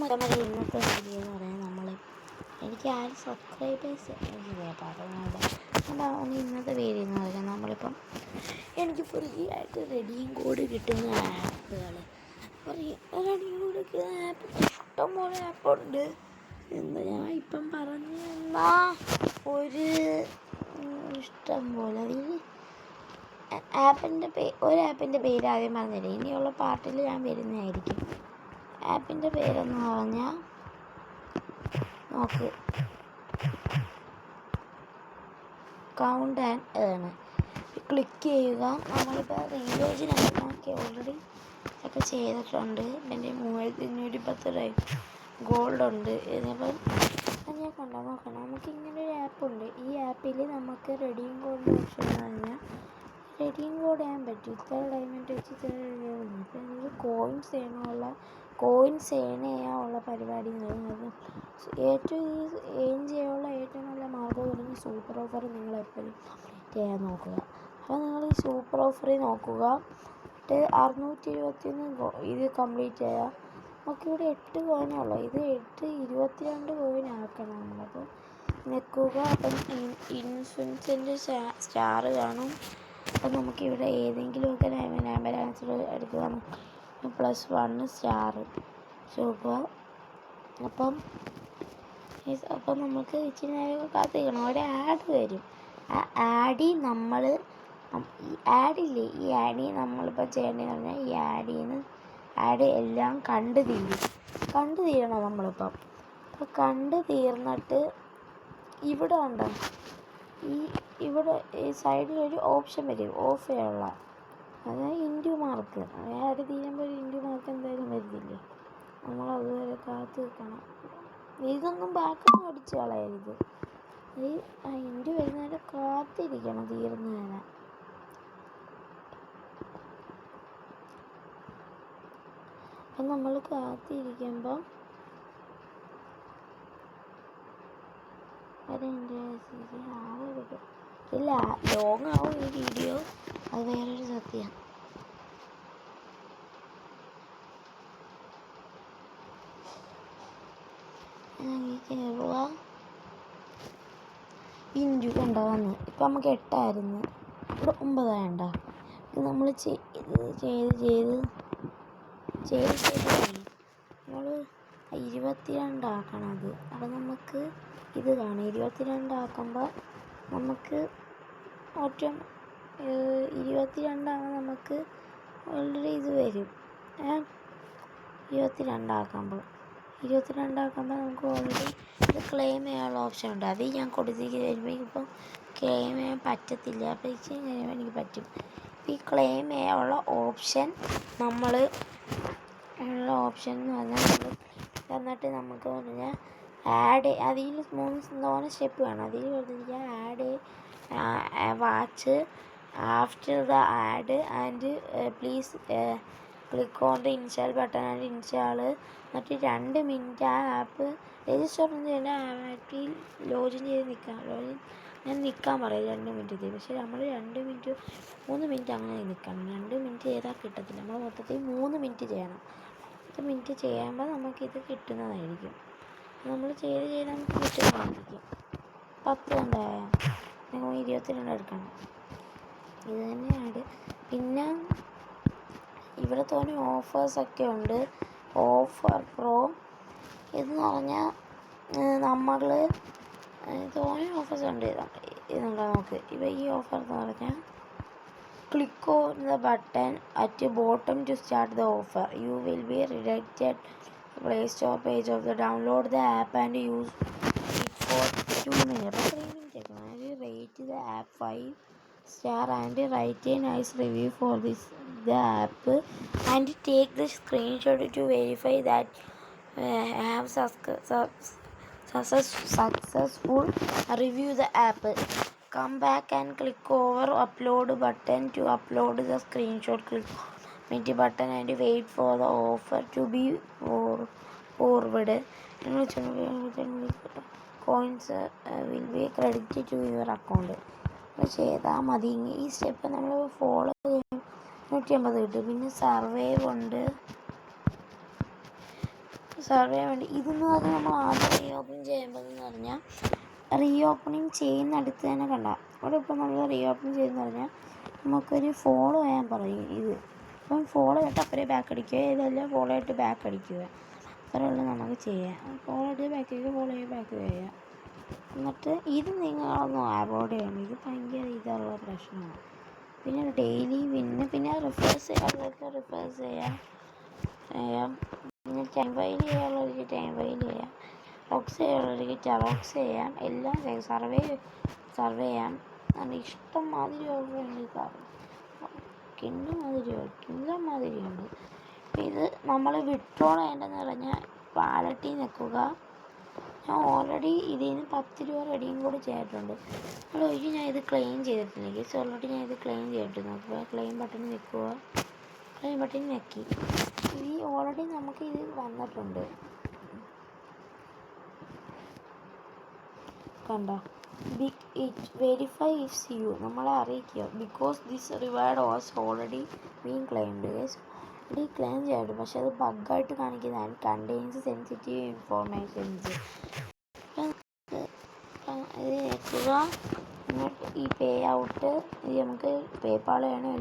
നമ്മുടെ ഇന്നത്തെ വീഡിയോ എന്ന് പറയാൻ എനിക്ക് ആരും സബ്സ്ക്രൈബേഴ്സ് കേട്ടോ അതുകൊണ്ട് ഇന്നത്തെ വീഡിയോ എന്ന് പറയാൻ നമ്മളിപ്പം എനിക്ക് ഫ്രീ ആയിട്ട് റെഡിയും കോഡ് കിട്ടുന്ന ആപ്പുകൾ റെഡിയും കോഡ് കിട്ടുന്ന ആപ്പ് ഇഷ്ടംപോലെ ആപ്പുണ്ട് എന്ന് ഞാൻ ഇപ്പം പറഞ്ഞു തന്നാൽ ഒരു ഇഷ്ടം പോലെ ഒരു ആപ്പിൻ്റെ പേര് ആദ്യം പറഞ്ഞില്ല. ഇനിയുള്ള പാർട്ടിൽ ഞാൻ വരുന്നതായിരിക്കും. ആപ്പിൻ്റെ പേരെന്ന് പറഞ്ഞാൽ നോക്ക്, കൗണ്ട് ആൻഡ് ഏൺ. ക്ലിക്ക് ചെയ്യുക. നമ്മളിപ്പോൾ റീലോജിനൊക്കെ ഓൾറെഡി ഒക്കെ ചെയ്തിട്ടുണ്ട്. എൻ്റെ 3510 ഗോൾഡ് ഉണ്ട്. ഇതിപ്പം ഞാൻ നോക്കണം. നമുക്ക് ഇങ്ങനെ ഒരു ആപ്പുണ്ട്. ഈ ആപ്പിൽ നമുക്ക് റെഡീം കോഡിൻ്റെ ഓപ്ഷൻ എന്ന് പറഞ്ഞാൽ റെഡീം കോഡ് ചെയ്യാൻ പറ്റും. ഇത്ര ഡയമണ്ട് വെച്ച് ഇത്ര ഇപ്പം എനിക്ക് കോയിൻസ് ഏൺ ചെയ്യാനുള്ള പരിപാടി അത് ഏറ്റവും ഏറ്റവും നല്ല മാർഗ്ഗം പറഞ്ഞാൽ സൂപ്പർ ഓഫർ നിങ്ങൾ എപ്പോഴും കംപ്ലീറ്റ് ചെയ്യാൻ നോക്കുക. അപ്പോൾ നിങ്ങൾ ഈ സൂപ്പർ ഓഫറിൽ നോക്കുക. 621 ഇത് കംപ്ലീറ്റ് ചെയ്യുക. നമുക്കിവിടെ 8 കോയിനേ ഉള്ളൂ. ഇത് 22 കോയിൻ ആക്കണം നമ്മളപ്പോൾ നിൽക്കുക. അപ്പം ഇൻഫിനിറ്റിൻ്റെ സ്റ്റാർ കാണും. അപ്പം നമുക്കിവിടെ ഏതെങ്കിലുമൊക്കെ നമ്പർ ആൻസർ എടുക്കുക. +1 സ്റ്റാർ നോക്കുക. അപ്പം നമുക്ക് ഇച്ചിരി നേരം കാത്തിരിക്കണം. ഒരു ആഡ് വരും. ആ ആഡിൽ ഈ ആഡിൽ നമ്മളിപ്പോൾ ചെയ്യേണ്ടതെന്ന് പറഞ്ഞാൽ ഈ ആഡ് എല്ലാം കണ്ടു തീരണം നമ്മളിപ്പം. അപ്പോൾ കണ്ടു തീർന്നിട്ട് ഇവിടെ ഉണ്ടോ ഇവിടെ ഈ സൈഡിലൊരു ഓപ്ഷൻ വരും ഓഫ് ചെയ്യാനുള്ള. അതായത് ഇൻറ്റു മാർക്ക്. ആഡ് തീരുമ്പോൾ ഒരു ഇൻറ്റു മാർക്ക് എന്തായാലും വരുന്നില്ലേ. നമ്മളതുവരെ കാത്തു നിൽക്കണം. ഇതൊന്നും ബാക്കൊന്നും അടിച്ച് കളയരുത്. ഈ ഇൻറ്റു വരുന്നവരെ കാത്തിരിക്കണം തീർന്നു വരാൻ. അപ്പം നമ്മൾ കാത്തിരിക്കുമ്പോൾ ഇല്ല ലോങ് ആവും ഈ വീഡിയോ. അത് വേറൊരു സത്യം. കയറുക. ഇൻറ്റു ഉണ്ടാകുന്നു. ഇപ്പം നമുക്ക് 8 ആയിരുന്നു. ഇവിടെ 9 ആയണ്ട. ഇത് നമ്മൾ ചെയ്ത് നമ്മൾ 22 ആക്കണത്. അപ്പം നമുക്ക് ഇത് കാണും. 22 ആക്കുമ്പോൾ നമുക്ക് ഒറ്റം 22 ആകുമ്പോൾ നമുക്ക് ഓൾറെഡി ഇത് വരും. 22 ആക്കുമ്പോൾ നമുക്ക് ഓൾറെഡി ഇത് ക്ലെയിം ചെയ്യാനുള്ള ഓപ്ഷൻ ഉണ്ട്. അത് ഞാൻ കൊടുത്തിരിക്കുമ്പോൾ ഇപ്പം ക്ലെയിം ചെയ്യാൻ പറ്റത്തില്ല. അപ്പോൾ കഴിയുമ്പോൾ എനിക്ക് പറ്റും. ഈ ക്ലെയിം ചെയ്യാനുള്ള ഓപ്ഷൻ എന്ന് പറഞ്ഞാൽ എന്നിട്ട് നമുക്ക് പറഞ്ഞാൽ ആഡ് അതിൽ 3 സ്റ്റെപ്പ് വേണം. അതിൽ പറഞ്ഞിരിക്കുക ad watch after the ad and please click on the install button and install. എന്നിട്ട് 2 മിനിറ്റ് ആ ആപ്പ് രജിസ്റ്റർ ചെയ്യേണ്ട ആപ്പിൽ ലോഗിൻ ചെയ്ത് നിൽക്കാൻ പറയും 2 മിനിറ്റ്. പക്ഷേ നമ്മൾ 2 മിനിറ്റ് 3 മിനിറ്റ് അങ്ങനെ നിൽക്കണം. 2 മിനിറ്റ് ചെയ്താൽ കിട്ടത്തില്ല. നമ്മൾ മൊത്തത്തിൽ 3 മിനിറ്റ് ചെയ്യണം. 3 മിനിറ്റ് ചെയ്യുമ്പോൾ നമുക്കിത് കിട്ടുന്നതായിരിക്കും. നമ്മൾ ചെയ്ത് നമുക്ക് കിട്ടുന്നതായിരിക്കും. 10 ഉണ്ടായ നിങ്ങൾ 22 എടുക്കണം. ഇത് തന്നെയാണ്. പിന്നെ ഇവിടെ തോന്നി ഓഫേഴ്സൊക്കെ ഉണ്ട്. ഓഫർ പ്രോ ഇതെന്ന് പറഞ്ഞാൽ നമ്മൾ തോന്നി ഓഫേഴ്സ് ഉണ്ട്. ഇതുണ്ടോ നോക്ക്. ഈ ഓഫർ എന്ന് പറഞ്ഞാൽ click on the button at the bottom to start the offer. You will be redirected to the Play Store page of the download the app and use it for 2 minutes. 3 minutes. I rate the app 5 star and write a nice review for the app and take the screenshot to verify that have successful review the app. Come back and click over upload button to upload the screenshot. Click on the button and wait for the offer to be forwarded. Coins will be credited to your account. ചെയ്താൽ മതി. ഈ step നമ്മൾ follow ചെയ്യും. 150 കിട്ടും. പിന്നെ survive ഉണ്ട്. Survey വേണ്ടി ഇതെന്ന് പറഞ്ഞാൽ നമ്മൾ ആദ്യം റീ ഓപ്പൺ ചെയ്യുമ്പോൾ എന്ന് പറഞ്ഞാൽ റീ ഓപ്പണിങ് ചെയ്യുന്നിടത്ത് തന്നെ കണ്ട അവിടെ ഇപ്പോൾ നമ്മൾ റീ ഓപ്പൺ ചെയ്യുന്ന പറഞ്ഞാൽ നമുക്കൊരു ഫോളോ ചെയ്യാൻ പറയും ഇത്. അപ്പം ഫോളോ ചെയ്തിട്ട് അപ്പറേ ബാക്ക് അടിക്കുക, ഇതെല്ലാം ഫോളോ ചെയ്തിട്ട് ബാക്ക് അടിക്കുക. അത്രയുള്ളൂ നമുക്ക് ചെയ്യാം. ഫോളോ ചെയ്ത് ബാക്ക് ചെയ്യുക, ഫോളോ ചെയ്ത് ബാക്ക് ചെയ്യുക. എന്നിട്ട് ഇത് നിങ്ങളൊന്ന് അവോയ്ഡ് ചെയ്യണം. ഇത് ഭയങ്കര ഇതുള്ള പ്രശ്നമാണ്. പിന്നെ ഡെയിലി പിന്നെ റിഫ്രഷ് ചെയ്യാനുള്ളവർക്ക് റിഫ്രഷ് ചെയ്യാം. പിന്നെ ടൈം ഫയൽ ചെയ്യാനുള്ളവർക്ക് ടൈം ഫയൽ ചെയ്യാം. റോക്സ് ചെയ്യാനുള്ളവർക്ക് ടറോക്സ് ചെയ്യാം. എല്ലാം ചെയ്യാം. സർവേ ചെയ്യാം. നല്ല ഇഷ്ടം മാതിരി ഓർഡറുണ്ട്. കിണ്ണം മാതിരിയുണ്ട്. ഇത് നമ്മൾ വിഡ്രോൾ ചെയ്യേണ്ടതെന്ന് പറഞ്ഞാൽ വാലറ്റിൽ നിൽക്കുക. ഞാൻ ഓൾറെഡി ഇതിൽ നിന്ന് 10 രൂപ റെഡിയും കൂടി ചെയ്തിട്ടുണ്ട്. നമ്മൾ ഒരിക്കലും ഞാൻ ഇത് ക്ലെയിം ചെയ്തിട്ടില്ല. ഗൈസ് ഓൾറെഡി ഞാൻ ഇത് ക്ലെയിം ചെയ്തിട്ടുണ്ട്. അപ്പോൾ ക്ലെയിം ബട്ടൺ നിൽക്കുക. ക്ലെയിം ബട്ടൺ ഞെക്കി. ഈ ഓൾറെഡി നമുക്ക് ഇത് വന്നിട്ടുണ്ട്. കണ്ട ഇറ്റ് വെരിഫൈ ഇറ്റ്സ് യു നമ്മളെ അറിയിക്കുക. Because this reward was already been claimed. Guys already claim ചെയ്തിട്ടുണ്ട്. പക്ഷെ അത് ബഗ്ഗായിട്ട് കാണിക്കുന്നതാണ്. Contains sensitive informations. ഇത് ഞെക്കുക. എന്നിട്ട് ഈ പേ ഔട്ട് ഇത് നമുക്ക് പേപ്പാൾ വേണം,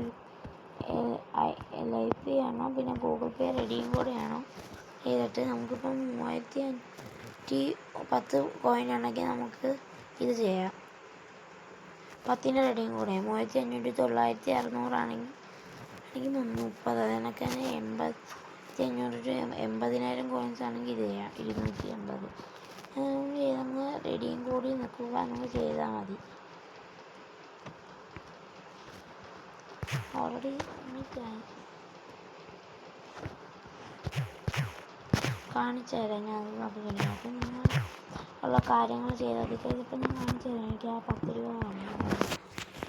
LIP ചെയ്യണം, പിന്നെ ഗൂഗിൾ പേ റെഡിയും കൂടെ വേണം. ചെയ്തിട്ട് നമുക്കിപ്പം 3510 കോയിൻ ആണെങ്കിൽ നമുക്ക് ഇത് ചെയ്യാം. 10ൻ്റെ റെഡിയും കൂടെ 3500 900 ആണെങ്കിൽ 330. അതിനൊക്കെയാണ് 8500 ടു 80,000 കോയിൻസ് ആണെങ്കിൽ ഇത് ചെയ്യാം. 280 ചെയ്തങ്ങ് റെഡിയും കൂടി നിൽക്കുക. നമുക്ക് ചെയ്താൽ മതി. ഓൾറെഡി കാണിച്ചു തരാം. ഞാൻ അത് കഴിഞ്ഞു. അപ്പം നിങ്ങൾ ഉള്ള കാര്യങ്ങൾ ചെയ്താൽ ഇതിപ്പോൾ ഞാൻ കാണിച്ചു തരാം. എനിക്ക് ആ 10 രൂപ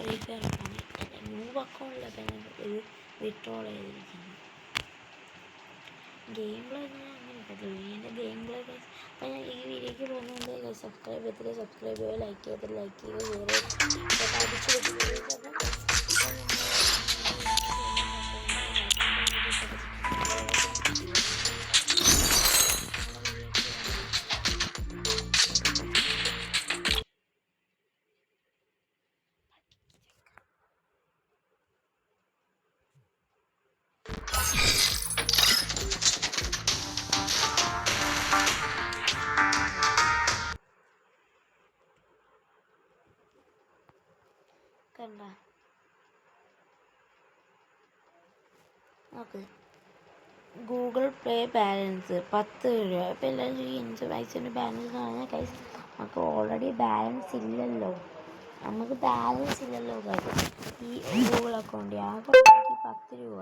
റീചാർജ് ന്യൂ അക്കൗണ്ടിലൊക്കെ ഇത് വിഡ്രോൾ ചെയ്തിരിക്കുന്നത്. ഗെയിം പ്ലേ ഞാൻ അങ്ങനെ പറ്റില്ല. എൻ്റെ ഗെയിം പ്ലേ അപ്പോൾ ഞാൻ ഈ വീഡിയോയ്ക്ക് പോകുന്നുണ്ട്. സബ്സ്ക്രൈബ് ചെയ്തിട്ട് സബ്സ്ക്രൈബ് ചെയ്യുക, ലൈക്ക് ചെയ്തിട്ട് ലൈക്ക് ചെയ്യുക, കണ്ട നോക്ക്. ഗൂഗിൾ പേ ബാലൻസ് 10 രൂപ. ഇപ്പോൾ എല്ലാവരും പൈസൻ്റെ ബാലൻസ് പറഞ്ഞാൽ കൈസ് നമുക്ക് ഓൾറെഡി ബാലൻസ് ഇല്ലല്ലോ. ഈ ഗൂഗിൾ അക്കൗണ്ടിൽ ആകെ 10 രൂപ.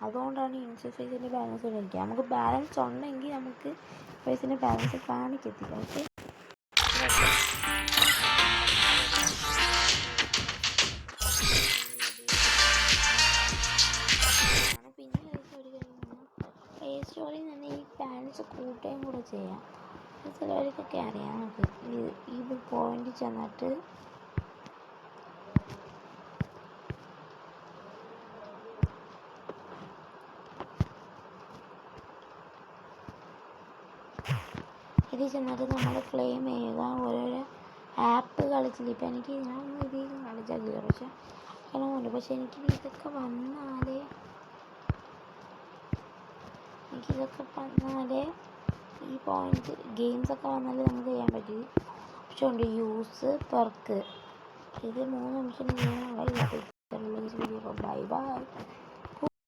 അതുകൊണ്ടാണ് ഇൻസഫിഷ്യൻ്റ് ബാലൻസ് കാണിക്കുക. നമുക്ക് ബാലൻസ് ഉണ്ടെങ്കിൽ നമുക്ക് പൈസൻ്റെ ബാലൻസ് കാണിക്കത്തില്ല. ഓക്കെ, പ്ലേ സ്റ്റോറിൽ നിന്ന് ഈ ബാലൻസ് കൂട്ടുകയും കൂടെ ചെയ്യാം. ചിലവർക്കൊക്കെ അറിയാം. നമുക്ക് ഇത് പോയിന്റ് ചെന്നിട്ട് നമ്മൾ ക്ലെയിം ചെയ്യുക. ഓരോരോ ആപ്പ് കളിച്ചില്ല. ഇപ്പം എനിക്ക് ഞാനൊന്നും ഇതിൽ കളിച്ചില്ല. പക്ഷെ എനിക്കിതൊക്കെ വന്നാലേ ഈ പോയിന്റ് ഗെയിംസൊക്കെ വന്നാലേ നമുക്ക് ചെയ്യാൻ പറ്റും. ഓപ്ഷൻ ഉണ്ട്, യൂസ് പെർക്ക്. ഇത് 3 നിമിഷം ചെയ്യാൻ